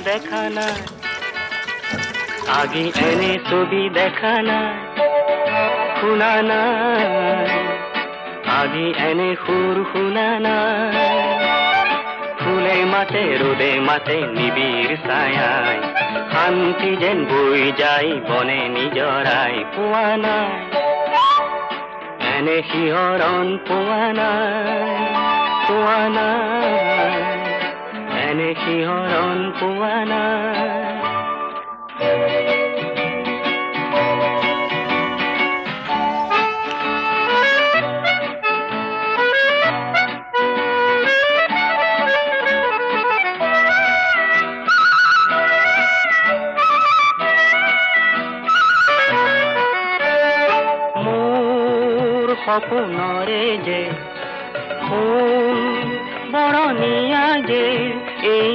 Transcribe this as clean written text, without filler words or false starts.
দেখা নাই, আগে এনে ছবি দেখা নাই, শুনা নাই, আগে এনে সুৰ শুনা নাই। ফুলে মাতে ৰোদে মাতে নিবিড় ছায়ায়, শান্তি যেন বৈ যায় বনে নিজৰাই। পোৱা নাই এনে শিহৰণ, পোৱা নাই, পোৱা নাই, এনে শিহৰণ পোৱা নাই। সপোনৰে যে ফুল বৰণীয়া যে এই